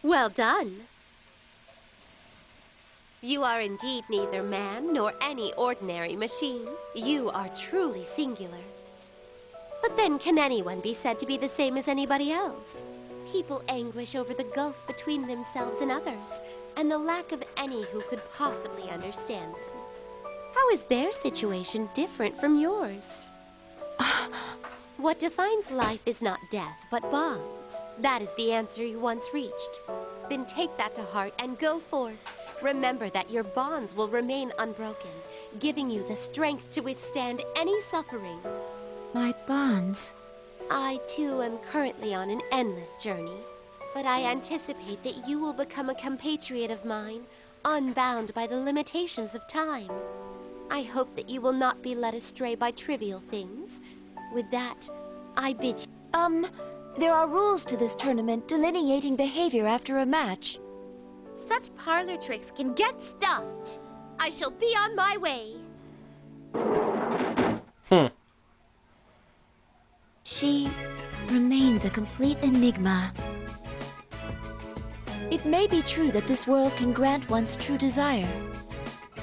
Well done. You are indeed neither man nor any ordinary machine. You are truly singular. But then can anyone be said to be the same as anybody else? People anguish over the gulf between themselves and others, and the lack of any who could possibly understand them. How is their situation different from yours? What defines life is not death, but bonds. That is the answer you once reached. Then take that to heart and go forth. Remember that your bonds will remain unbroken, giving you the strength to withstand any suffering. My bonds? I, too, am currently on an endless journey. But I anticipate that you will become a compatriot of mine, unbound by the limitations of time. I hope that you will not be led astray by trivial things. With that, I bid you... There are rules to this tournament delineating behavior after a match. Such parlor tricks can get stuffed. I shall be on my way. She remains a complete enigma. It may be true that this world can grant one's true desire.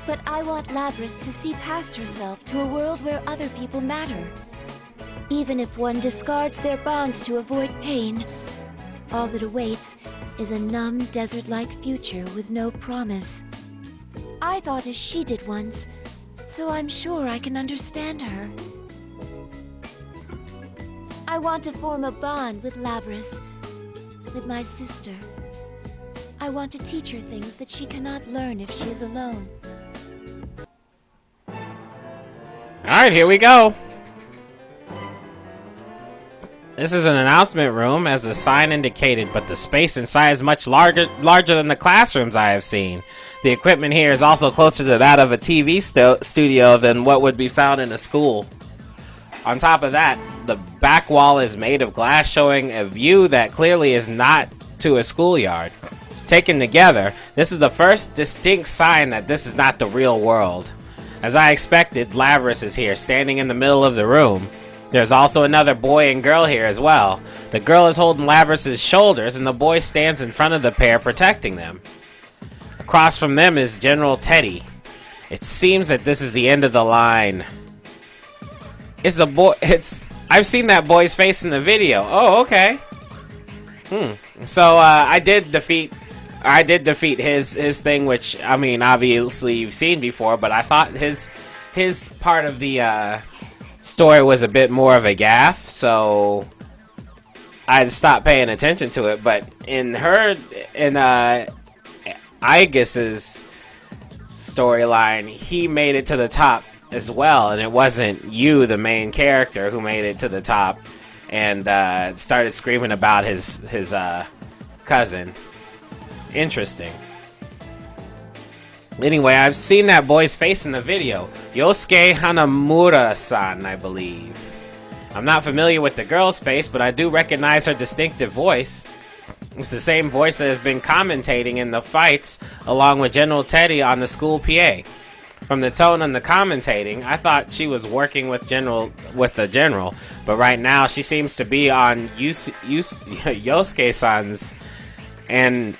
But I want Labrys to see past herself to a world where other people matter. Even if one discards their bonds to avoid pain, all that awaits is a numb, desert-like future with no promise. I thought as she did once, so I'm sure I can understand her. I want to form a bond with Labrys, with my sister. I want to teach her things that she cannot learn if she is alone. Alright, here we go. This is an announcement room, as the sign indicated, but the space inside is much larger than the classrooms I have seen. The equipment here is also closer to that of a TV studio than what would be found in a school. On top of that, the back wall is made of glass, showing a view that clearly is not to a schoolyard. Taken together, this is the first distinct sign that this is not the real world. As I expected, Labrys is here, standing in the middle of the room. There's also another boy and girl here as well. The girl is holding Labrys' shoulders, and the boy stands in front of the pair, protecting them. Across from them is General Teddy. It seems that this is the end of the line. It's a boy. I've seen that boy's face in the video. Oh, okay. So I did defeat his thing, which, I mean, obviously you've seen before, but I thought his part of the story was a bit more of a gaffe, so I'd stopped paying attention to it. But in Aigis' storyline, he made it to the top as well, and it wasn't you, the main character, who made it to the top and started screaming about his cousin. Interesting. Anyway, I've seen that boy's face in the video. Yosuke Hanamura-san, I believe. I'm not familiar with the girl's face, but I do recognize her distinctive voice. It's the same voice that has been commentating in the fights along with General Teddy on the school PA. From the tone and the commentating, I thought she was working with the general, but right now she seems to be on Yosuke-san's and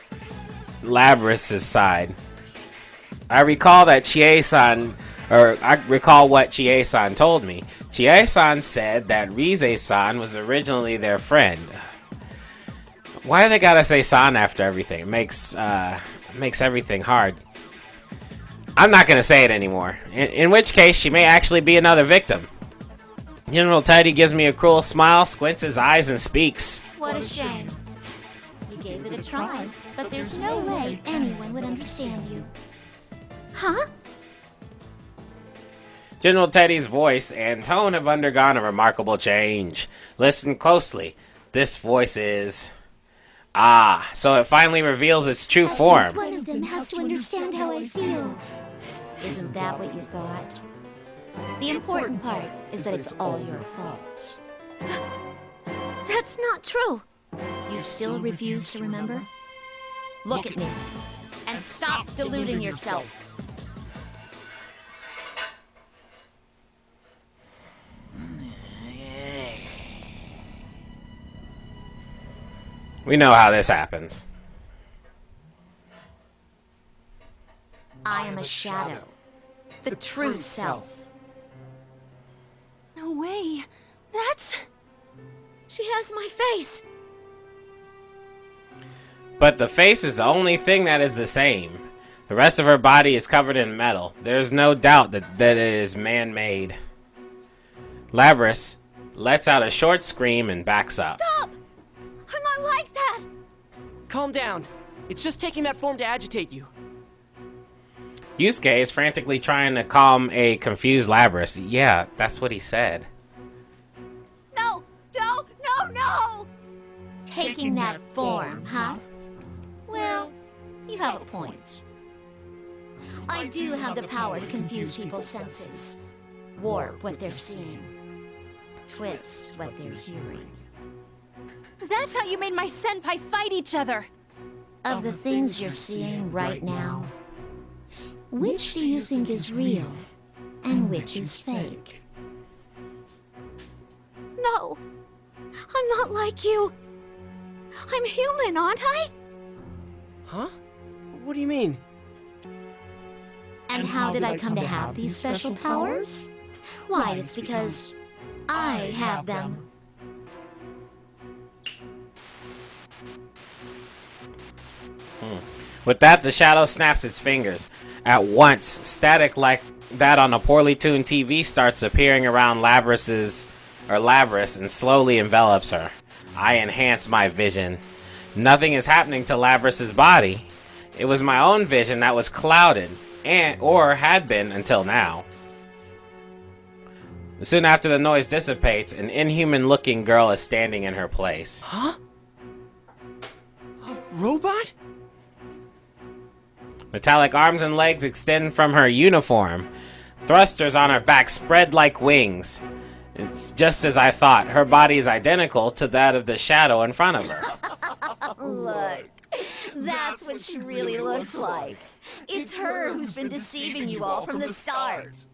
Labrys' side. I recall that I recall what Chie-san told me. Chie-san said that Rize-san was originally their friend. Why do they gotta say san after everything? It makes everything hard. I'm not gonna say it anymore. In which case, she may actually be another victim. General Teddy gives me a cruel smile, squints his eyes, and speaks. What a shame. You gave it a try, but there's no way anyone would understand you. Huh? General Teddy's voice and tone have undergone a remarkable change. Listen closely. This voice is... Ah, so it finally reveals its true form. One of them has to understand how I feel. Isn't that what you thought? The important part is that it's all your fault. That's not true. You still refuse to remember? Look at me, and stop deluding yourself. We know how this happens. I am a shadow. The true self. No way. That's... She has my face. But the face is the only thing that is the same. The rest of her body is covered in metal. There's no doubt that it is man-made. Labrys lets out a short scream and backs up. Stop! I'm not like that! Calm down. It's just taking that form to agitate you. Yusuke is frantically trying to calm a confused Labrys. Yeah, that's what he said. No! No! No! No! Taking that form, huh? Well, you have a point. I do have the power to confuse people's senses, warp what they're seeing, twist what they're hearing. That's how you made my senpai fight each other! Of the things you're seeing right now, which do you think is real and which is fake? No! I'm not like you! I'm human, aren't I? Huh? What do you mean? And how did I come to have these special powers? Why, it's because I have them. With that, the shadow snaps its fingers. At once, static like that on a poorly tuned TV starts appearing around Labrys and slowly envelops her. I enhance my vision. Nothing is happening to Labrys' body. It was my own vision that was clouded, or had been until now. Soon after the noise dissipates, an inhuman-looking girl is standing in her place. Huh? A robot? Metallic arms and legs extend from her uniform. Thrusters on her back spread like wings. It's just as I thought. Her body is identical to that of the shadow in front of her. Look, that's what she really looks like. It's her who's been deceiving you all from the start.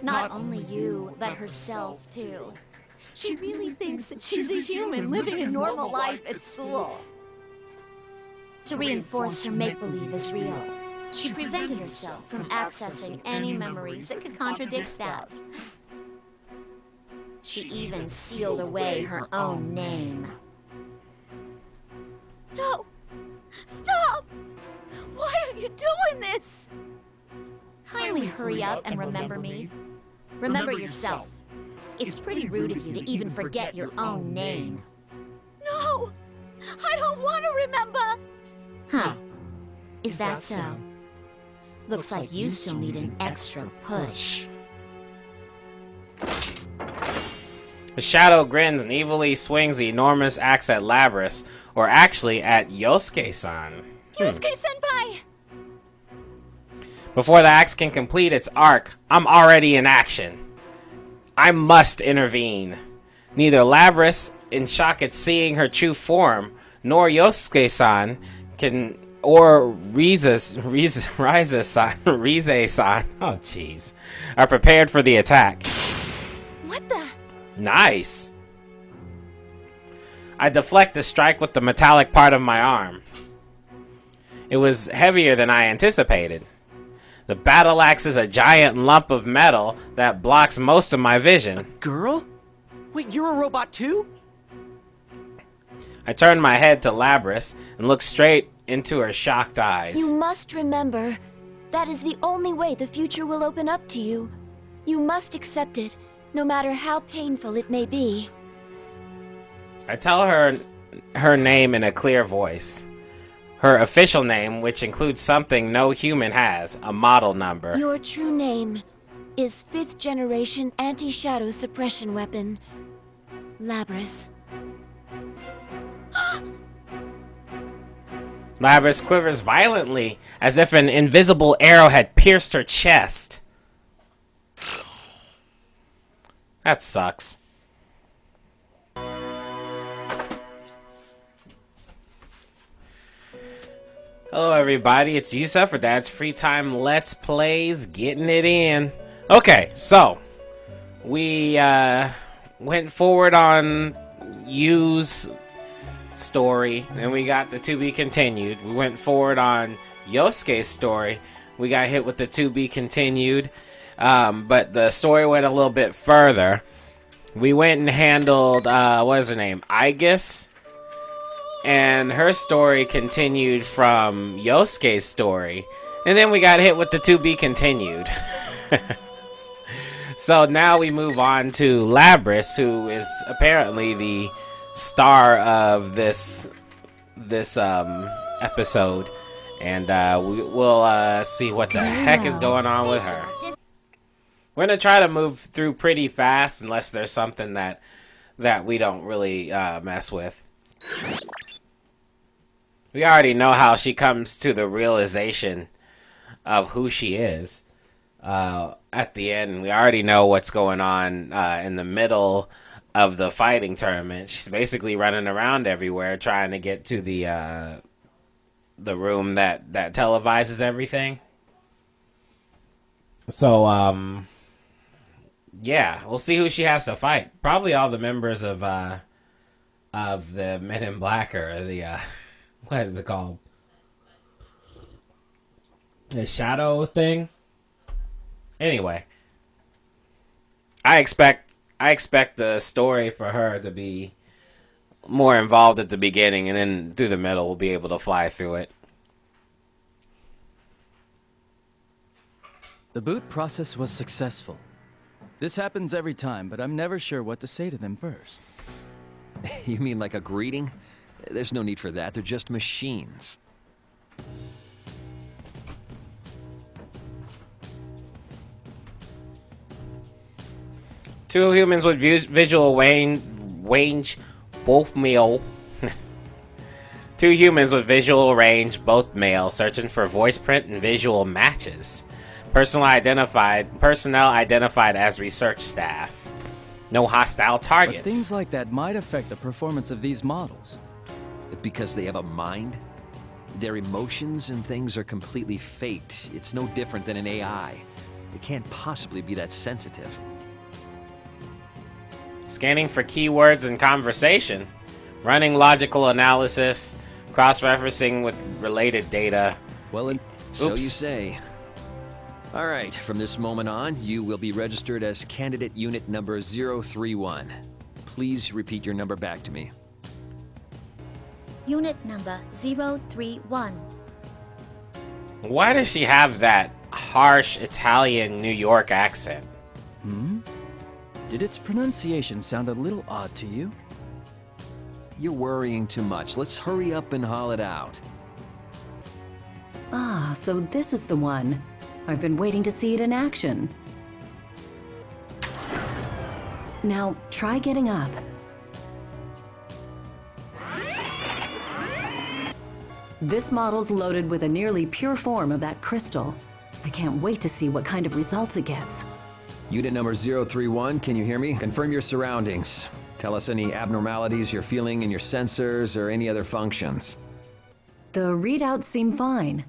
Not only you, but herself, too. She really thinks that she's a human living a normal life at school. To reinforce her make-believe as real, she prevented herself from accessing any memories that could contradict that. She even sealed away her own name. No! Stop! Why are you doing this? Kindly hurry up and remember me. Remember yourself. It's pretty rude of you to even forget your own name. No! I don't want to remember! Huh. Is that so? Looks like you still need an extra push. The shadow grins and evilly swings the enormous axe at Labrys, or actually at Yosuke-san. Yusuke-senpai! Before the axe can complete its arc, I'm already in action. I must intervene. Neither Labrys, in shock at seeing her true form, nor Yosuke-san can, or Rize-san, oh jeez, are prepared for the attack. What the? Nice. I deflect a strike with the metallic part of my arm. It was heavier than I anticipated. The battle axe is a giant lump of metal that blocks most of my vision. Girl? Wait, you're a robot too? I turn my head to Labrys and look straight into her shocked eyes. You must remember, that is the only way the future will open up to you. You must accept it, no matter how painful it may be. I tell her her name in a clear voice. Her official name, which includes something no human has, a model number. Your true name is 5th generation anti-shadow suppression weapon, Labrys. Labrys quivers violently, as if an invisible arrow had pierced her chest. That sucks. Hello everybody, it's Yusa for Dad's Free Time Let's Plays, getting it in. Okay, so, we went forward on Yu's story. Then we got the to be continued. We went forward on Yosuke's story. We got hit with the to be continued. But the story went a little bit further. We went and handled, what is her name? Aigis. And her story continued from Yosuke's story. And then we got hit with the to be continued. So now we move on to Labrys, who is apparently the star of this episode. And we'll see what the heck is going on with her. We're going to try to move through pretty fast unless there's something that we don't really mess with. We already know how she comes to the realization of who she is at the end. We already know what's going on in the middle of the fighting tournament. She's basically running around everywhere trying to get to the room that televises everything. So, yeah, we'll see who she has to fight. Probably all the members of the Men in Black or the what is it called? The shadow thing. Anyway, I expect the story for her to be more involved at the beginning, and then through the middle we'll be able to fly through it. The boot process was successful. This happens every time, but I'm never sure what to say to them first. You mean like a greeting? There's no need for that. They're just machines. Two humans with visual range, both male. Two humans with visual range, both male, searching for voice print and visual matches. Personnel identified as research staff. No hostile targets. But things like that might affect the performance of these models. Because they have a mind? Their emotions and things are completely faked. It's no different than an AI. It can't possibly be that sensitive. Scanning for keywords and conversation. Running logical analysis. Cross-referencing with related data. Well, so you say. All right, from this moment on, you will be registered as candidate unit number 031. Please repeat your number back to me. Unit number 031. Why does she have that harsh Italian New York accent? Did its pronunciation sound a little odd to you? You're worrying too much. Let's hurry up and haul it out. Ah, so this is the one. I've been waiting to see it in action. Now, try getting up. This model's loaded with a nearly pure form of that crystal. I can't wait to see what kind of results it gets. Unit number 031, can you hear me? Confirm your surroundings. Tell us any abnormalities you're feeling in your sensors or any other functions. The readouts seem fine.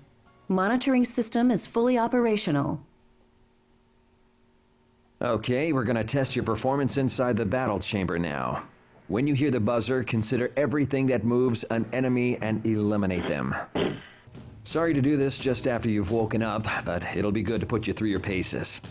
Monitoring system is fully operational. Okay, we're gonna test your performance inside the battle chamber now. When you hear the buzzer, consider everything that moves an enemy and eliminate them. Sorry to do this just after you've woken up, but it'll be good to put you through your paces.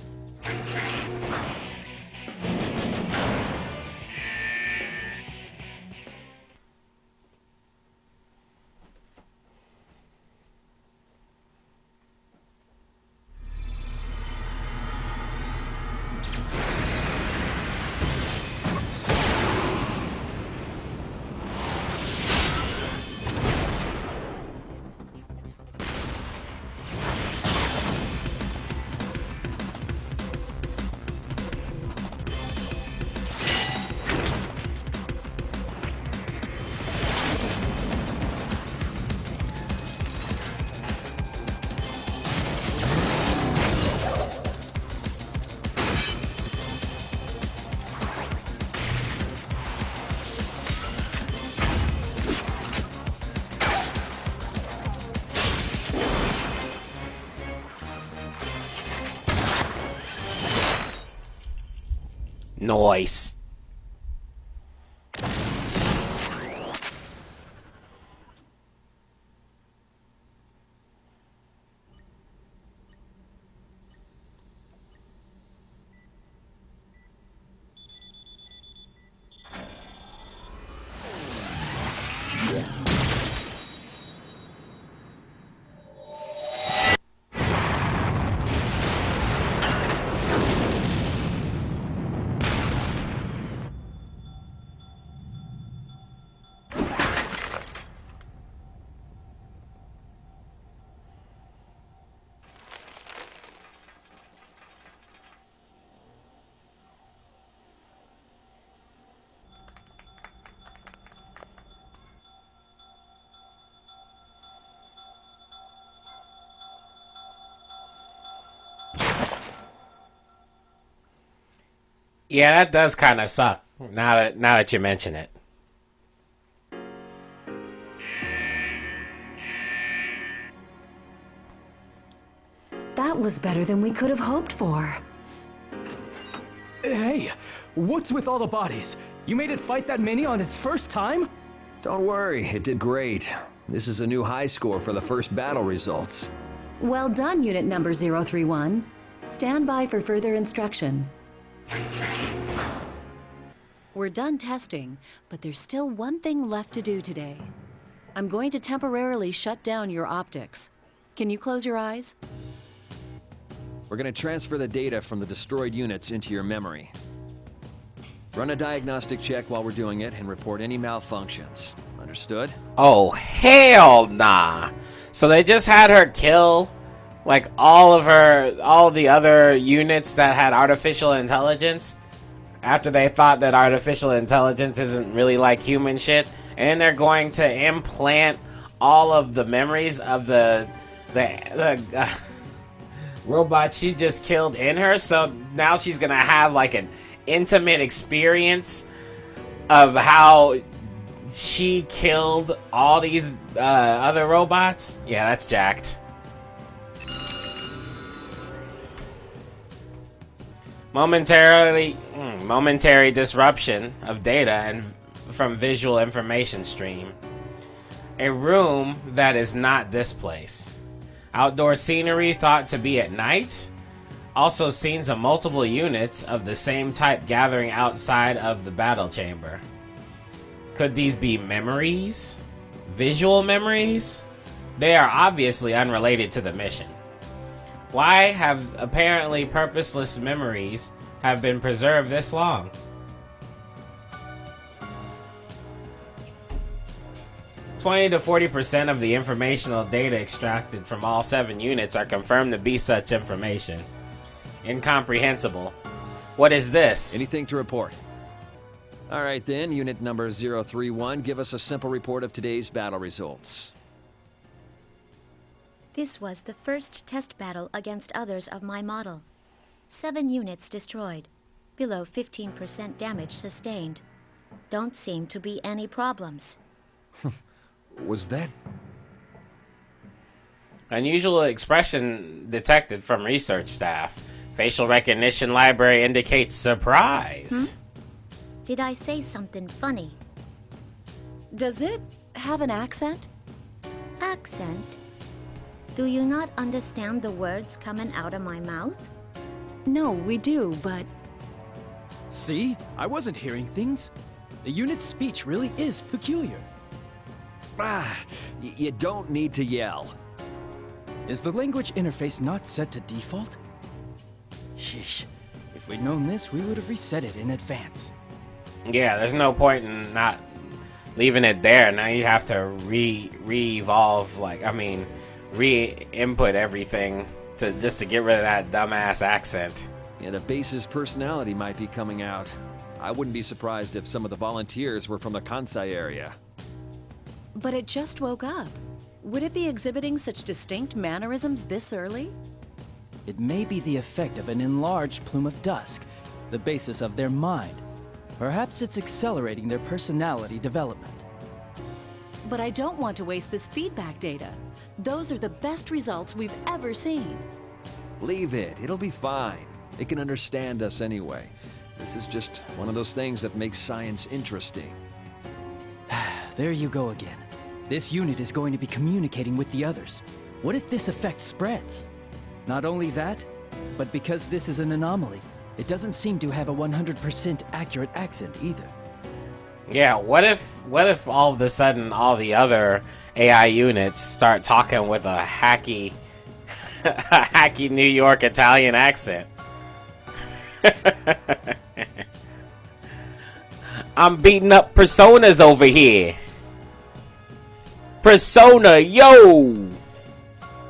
Nice. Yeah, that does kind of suck. Now that you mention it. That was better than we could have hoped for. Hey, what's with all the bodies? You made it fight that many on its first time? Don't worry, it did great. This is a new high score for the first battle results. Well done, Unit Number 031. Stand by for further instruction. We're done testing, but there's still one thing left to do today. I'm going to temporarily shut down your optics. Can you close your eyes? We're gonna transfer the data from the destroyed units into your memory. Run a diagnostic check while we're doing it and report any malfunctions. Understood? Oh, hell nah. So they just had her kill, like, all the other units that had artificial intelligence after they thought that artificial intelligence isn't really like human shit, and they're going to implant all of the memories of the robot she just killed in her, so now she's gonna have like an intimate experience of how she killed all these other robots. Yeah, that's jacked. Momentary disruption of data and from visual information stream. A room that is not this place. Outdoor scenery thought to be at night. Also scenes of multiple units of the same type gathering outside of the battle chamber. Could these be memories? Visual memories? They are obviously unrelated to the mission. Why have apparently purposeless memories have been preserved this long? "20 to 40% of the informational data extracted from all 7 units are confirmed to be such information. Incomprehensible. What is this?" Anything to report? All right then, unit number 031, give us a simple report of today's battle results. This was the first test battle against others of my model. 7 units destroyed. Below 15% damage sustained. Don't seem to be any problems. Was that... Unusual expression detected from research staff. Facial recognition library indicates surprise. Did I say something funny? Does it have an accent? Accent? Do you not understand the words coming out of my mouth? No, we do, but... See? I wasn't hearing things. The unit's speech really is peculiar. You don't need to yell. Is the language interface not set to default? Sheesh. If we'd known this, we would have reset it in advance. Yeah, there's no point in not leaving it there. Now you have to re-input everything just to get rid of that dumbass accent. Yeah, the base's personality might be coming out. I wouldn't be surprised if some of the volunteers were from the Kansai area. But it just woke up. Would it be exhibiting such distinct mannerisms this early? It may be the effect of an enlarged plume of dusk, the basis of their mind. Perhaps it's accelerating their personality development. But I don't want to waste this feedback data. Those are the best results we've ever seen. Leave it. It'll be fine. It can understand us anyway. This is just one of those things that makes science interesting. There you go again. This unit is going to be communicating with the others. What if this effect spreads? Not only that, but because this is an anomaly, it doesn't seem to have a 100% accurate accent either. Yeah, what if all of a sudden all the other AI units start talking with a hacky New York Italian accent? I'm beating up personas over here. Persona, yo!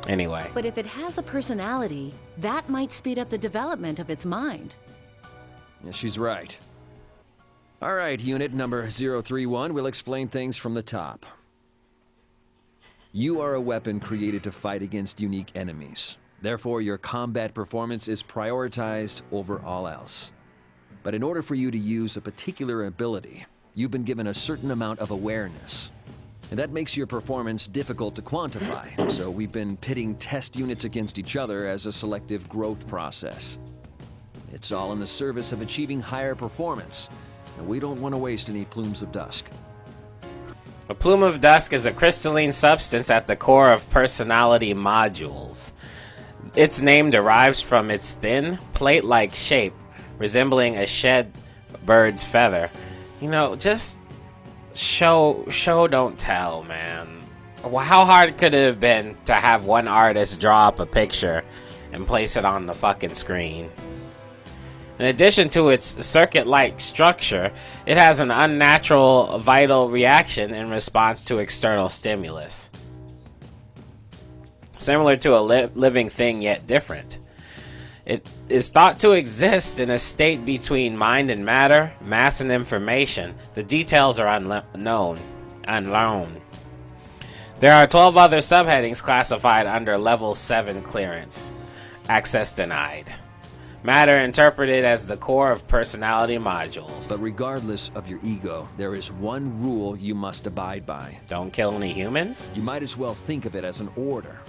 Anyway. But if it has a personality, that might speed up the development of its mind. Yeah, she's right. All right, unit number 031, we'll explain things from the top. You are a weapon created to fight against unique enemies. Therefore, your combat performance is prioritized over all else. But in order for you to use a particular ability, you've been given a certain amount of awareness. And that makes your performance difficult to quantify, so we've been pitting test units against each other as a selective growth process. It's all in the service of achieving higher performance, and we don't want to waste any plumes of dust. A plume of dust is a crystalline substance at the core of personality modules. Its name derives from its thin, plate-like shape, resembling a shed bird's feather. You know, just show don't tell, man. How hard could it have been to have one artist draw up a picture and place it on the fucking screen? In addition to its circuit-like structure, it has an unnatural vital reaction in response to external stimulus. Similar to a living thing, yet different. It is thought to exist in a state between mind and matter, mass and information. The details are unknown. There are 12 other subheadings classified under Level 7 clearance. Access denied. Matter interpreted as the core of personality modules. But regardless of your ego, there is one rule you must abide by. Don't kill any humans? You might as well think of it as an order.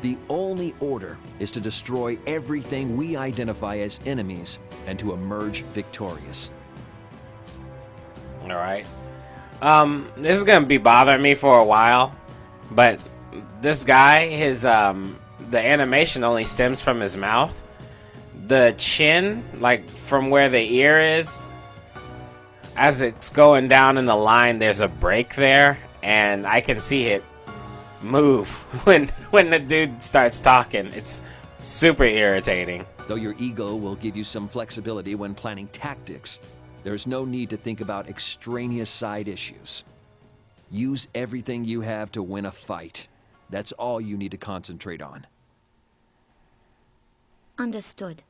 The only order is to destroy everything we identify as enemies and to emerge victorious. Alright. This is gonna be bothering me for a while, but this guy, the animation only stems from his mouth. The chin, like from where the ear is, as it's going down in the line, there's a break there, and I can see it move when the dude starts talking. It's super irritating. Though your ego will give you some flexibility when planning tactics, there's no need to think about extraneous side issues. Use everything you have to win a fight. That's all you need to concentrate on. Understood.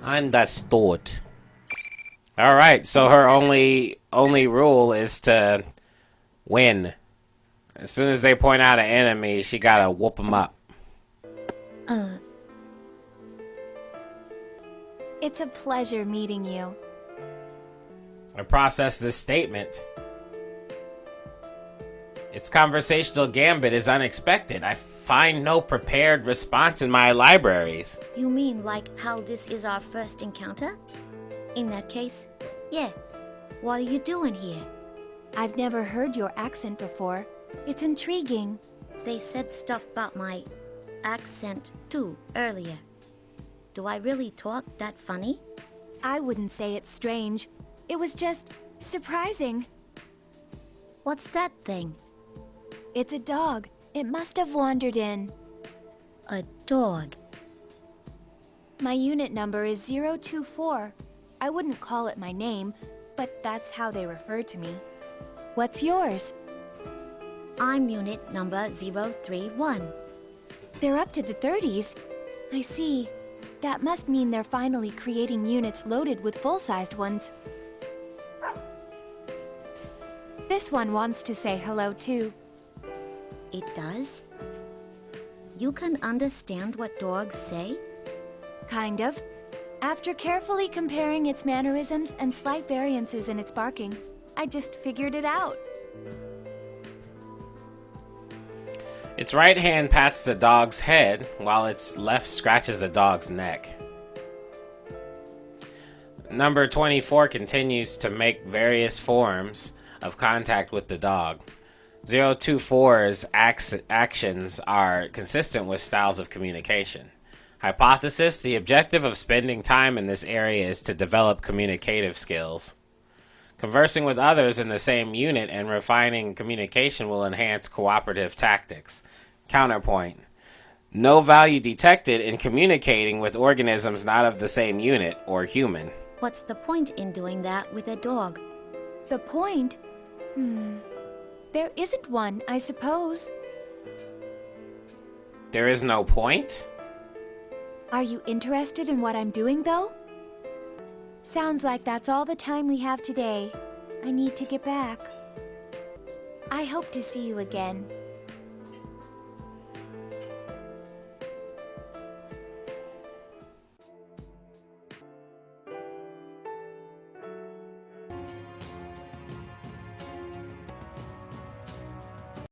Understood. Alright, so her only rule is to win. As soon as they point out an enemy, she gotta whoop them up. It's a pleasure meeting you. I process this statement. Its conversational gambit is unexpected. I find no prepared response in my libraries. You mean like how this is our first encounter? In that case, yeah. What are you doing here? I've never heard your accent before. It's intriguing. They said stuff about my accent too earlier. Do I really talk that funny? I wouldn't say it's strange. It was just surprising. What's that thing? It's a dog. It must have wandered in. A dog. My unit number is 024. I wouldn't call it my name, but that's how they refer to me. What's yours? I'm unit number 031. They're up to the 30s. I see. That must mean they're finally creating units loaded with full-sized ones. This one wants to say hello too. It does? You can understand what dogs say? Kind of. After carefully comparing its mannerisms and slight variances in its barking, I just figured it out. Its right hand pats the dog's head, while its left scratches the dog's neck. Number 24 continues to make various forms of contact with the dog. 024's actions are consistent with styles of communication. Hypothesis: the objective of spending time in this area is to develop communicative skills. Conversing with others in the same unit and refining communication will enhance cooperative tactics. Counterpoint: no value detected in communicating with organisms not of the same unit or human. What's the point in doing that with a dog? The point? There isn't one, I suppose. There is no point? Are you interested in what I'm doing, though? Sounds like that's all the time we have today. I need to get back. I hope to see you again.